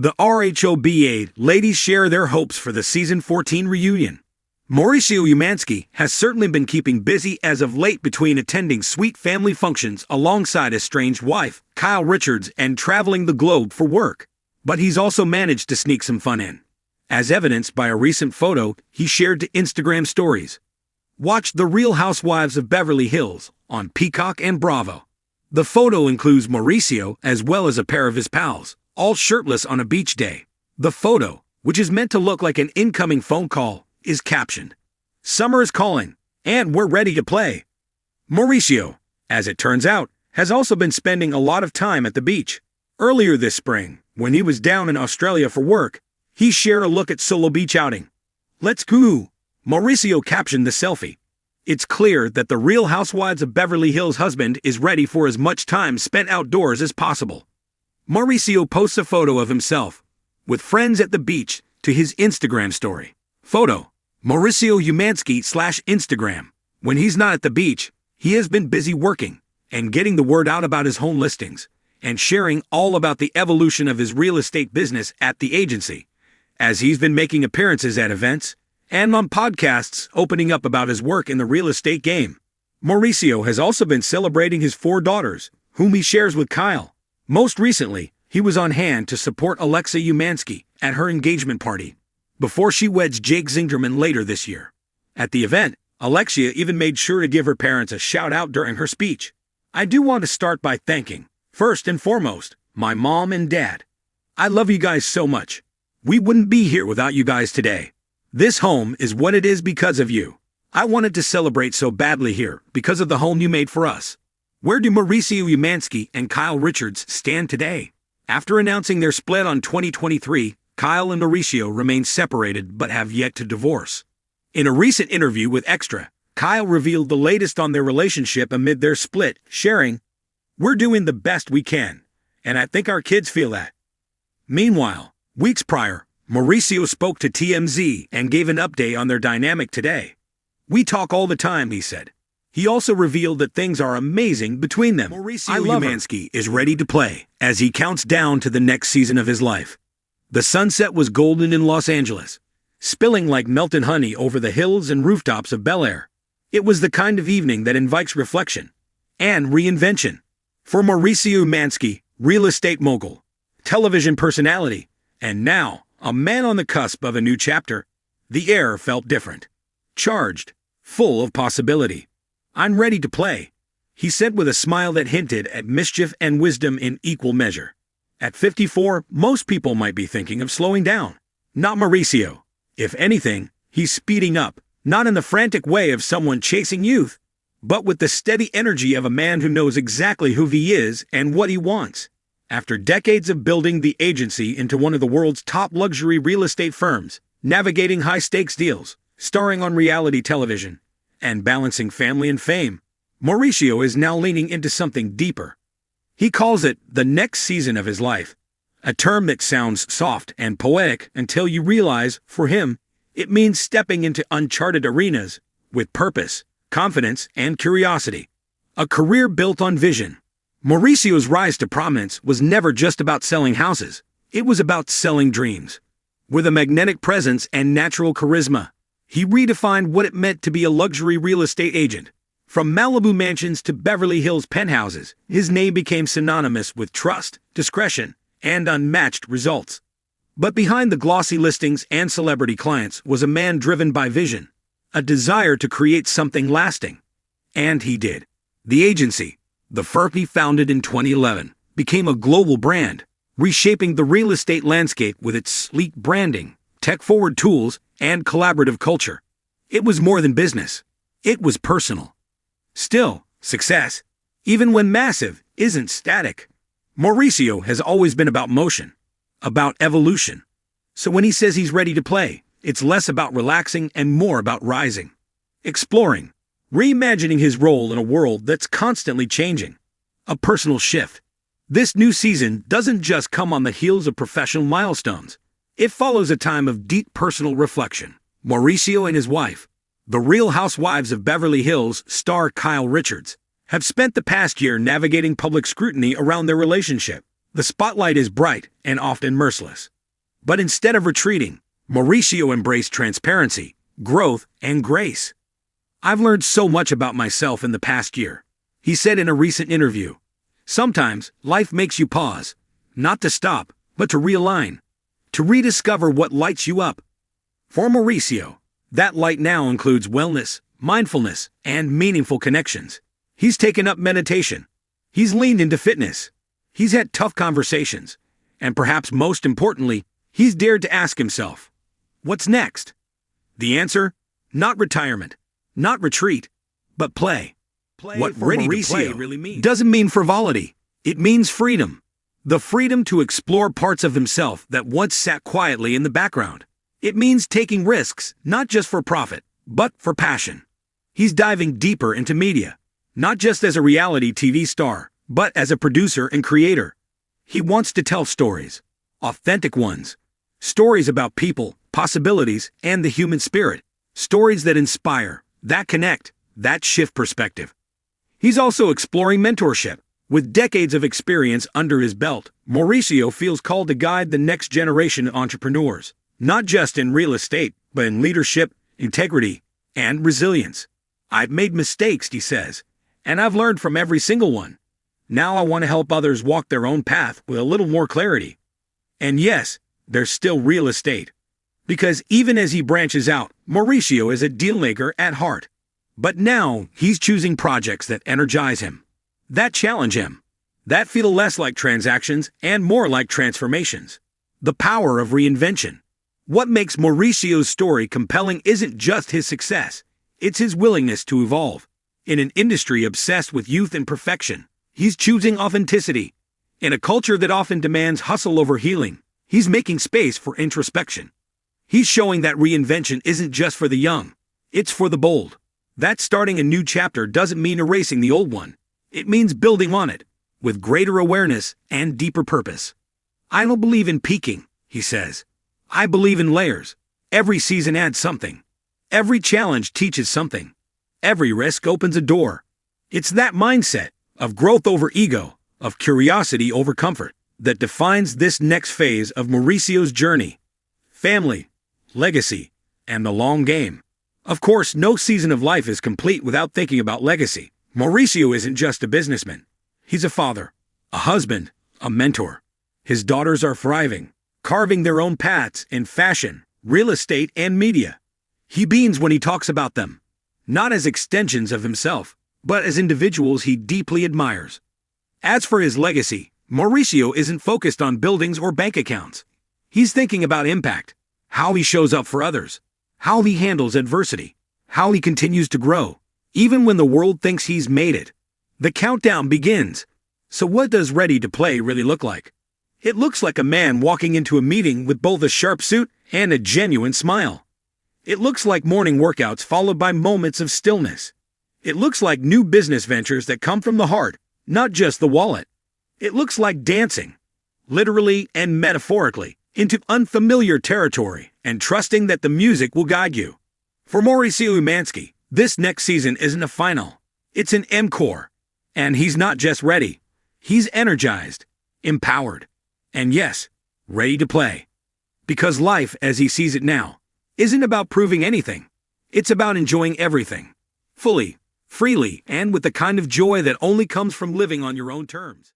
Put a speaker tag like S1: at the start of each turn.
S1: The RHOBA ladies share their hopes for the Season 14 reunion. Mauricio Umansky has certainly been keeping busy as of late between attending sweet family functions alongside estranged wife, Kyle Richards, and traveling the globe for work. But he's also managed to sneak some fun in, as evidenced by a recent photo he shared to Instagram stories. Watch The Real Housewives of Beverly Hills on Peacock and Bravo. The photo includes Mauricio as well as a pair of his pals, all shirtless on a beach day. The photo, which is meant to look like an incoming phone call, is captioned, "Summer is calling, and we're ready to play." Mauricio, as it turns out, has also been spending a lot of time at the beach. Earlier this spring, when he was down in Australia for work, he shared a look at solo beach outing. "Let's go," Mauricio captioned the selfie. It's clear that the Real Housewives of Beverly Hills husband is ready for as much time spent outdoors as possible. Mauricio posts a photo of himself with friends at the beach to his Instagram story. Photo: Mauricio Umansky/Instagram. When he's not at the beach, he has been busy working and getting the word out about his home listings and sharing all about the evolution of his real estate business at the agency, as he's been making appearances at events and on podcasts opening up about his work in the real estate game. Mauricio has also been celebrating his 4 daughters, whom he shares with Kyle. Most recently, he was on hand to support Alexa Umansky at her engagement party, before she weds Jake Zingerman later this year. At the event, Alexia even made sure to give her parents a shout-out during her speech. "I do want to start by thanking, first and foremost, my mom and dad. I love you guys so much. We wouldn't be here without you guys today. This home is what it is because of you. I wanted to celebrate so badly here because of the home you made for us." Where do Mauricio Umansky and Kyle Richards stand today? After announcing their split on 2023, Kyle and Mauricio remain separated but have yet to divorce. In a recent interview with Extra, Kyle revealed the latest on their relationship amid their split, sharing, "We're doing the best we can, and I think our kids feel that." Meanwhile, weeks prior, Mauricio spoke to TMZ and gave an update on their dynamic today. "We talk all the time," he said. He also revealed that things are amazing between them. Mauricio Umansky is ready to play as he counts down to the next season of his life. The sunset was golden in Los Angeles, spilling like melted honey over the hills and rooftops of Bel Air. It was the kind of evening that invites reflection and reinvention. For Mauricio Umansky, real estate mogul, television personality, and now a man on the cusp of a new chapter, the air felt different, charged, full of possibility. "I'm ready to play," he said with a smile that hinted at mischief and wisdom in equal measure. At 54, most people might be thinking of slowing down. Not Mauricio. If anything, he's speeding up, not in the frantic way of someone chasing youth, but with the steady energy of a man who knows exactly who he is and what he wants. After decades of building the agency into one of the world's top luxury real estate firms, navigating high-stakes deals, starring on reality television, and balancing family and fame, Mauricio is now leaning into something deeper. He calls it the next season of his life, a term that sounds soft and poetic until you realize, for him, it means stepping into uncharted arenas with purpose, confidence, and curiosity. A career built on vision. Mauricio's rise to prominence was never just about selling houses. It was about selling dreams. With a magnetic presence and natural charisma, he redefined what it meant to be a luxury real estate agent. From Malibu mansions to Beverly Hills penthouses, his name became synonymous with trust, discretion, and unmatched results. But behind the glossy listings and celebrity clients was a man driven by vision, a desire to create something lasting. And he did. The agency, the firm he founded in 2011, became a global brand, reshaping the real estate landscape with its sleek branding, tech-forward tools, and collaborative culture. It was more than business. It was personal. Still, success, even when massive, isn't static. Mauricio has always been about motion, about evolution. So when he says he's ready to play, it's less about relaxing and more about rising, exploring, reimagining his role in a world that's constantly changing. A personal shift. This new season doesn't just come on the heels of professional milestones. It follows a time of deep personal reflection. Mauricio and his wife, the Real Housewives of Beverly Hills star Kyle Richards, have spent the past year navigating public scrutiny around their relationship. The spotlight is bright and often merciless. But instead of retreating, Mauricio embraced transparency, growth, and grace. "I've learned so much about myself in the past year," he said in a recent interview. "Sometimes life makes you pause, not to stop, but to realign, to rediscover what lights you up." For Mauricio, that light now includes wellness, mindfulness, and meaningful connections. He's taken up meditation. He's leaned into fitness. He's had tough conversations. And perhaps most importantly, he's dared to ask himself, what's next? The answer? Not retirement, not retreat, but play. What ready to play really means doesn't mean frivolity. It means freedom. The freedom to explore parts of himself that once sat quietly in the background. It means taking risks, not just for profit, but for passion. He's diving deeper into media, not just as a reality TV star, but as a producer and creator. He wants to tell stories, authentic ones, stories about people, possibilities, and the human spirit, stories that inspire, that connect, that shift perspective. He's also exploring mentorship. With decades of experience under his belt, Mauricio feels called to guide the next generation of entrepreneurs, not just in real estate, but in leadership, integrity, and resilience. "I've made mistakes," he says, "and I've learned from every single one. Now I want to help others walk their own path with a little more clarity." And yes, there's still real estate. Because even as he branches out, Mauricio is a dealmaker at heart. But now he's choosing projects that energize him, that challenge him, that feel less like transactions and more like transformations. The power of reinvention. What makes Mauricio's story compelling isn't just his success, it's his willingness to evolve. In an industry obsessed with youth and perfection, he's choosing authenticity. In a culture that often demands hustle over healing, he's making space for introspection. He's showing that reinvention isn't just for the young, it's for the bold. That starting a new chapter doesn't mean erasing the old one. It means building on it, with greater awareness and deeper purpose. "I don't believe in peaking," he says. "I believe in layers. Every season adds something. Every challenge teaches something. Every risk opens a door." It's that mindset of growth over ego, of curiosity over comfort, that defines this next phase of Mauricio's journey. Family, legacy, and the long game. Of course, no season of life is complete without thinking about legacy. Mauricio isn't just a businessman. He's a father, a husband, a mentor. His daughters are thriving, carving their own paths in fashion, real estate, and media. He beams when he talks about them, not as extensions of himself, but as individuals he deeply admires. As for his legacy, Mauricio isn't focused on buildings or bank accounts. He's thinking about impact, how he shows up for others, how he handles adversity, how he continues to grow, even when the world thinks he's made it. The countdown begins. So what does ready to play really look like? It looks like a man walking into a meeting with both a sharp suit and a genuine smile. It looks like morning workouts followed by moments of stillness. It looks like new business ventures that come from the heart, not just the wallet. It looks like dancing, literally and metaphorically, into unfamiliar territory and trusting that the music will guide you. For Mauricio Umansky, this next season isn't a final. It's an encore. And he's not just ready. He's energized, empowered, and yes, ready to play. Because life, as he sees it now, isn't about proving anything. It's about enjoying everything, fully, freely, and with the kind of joy that only comes from living on your own terms.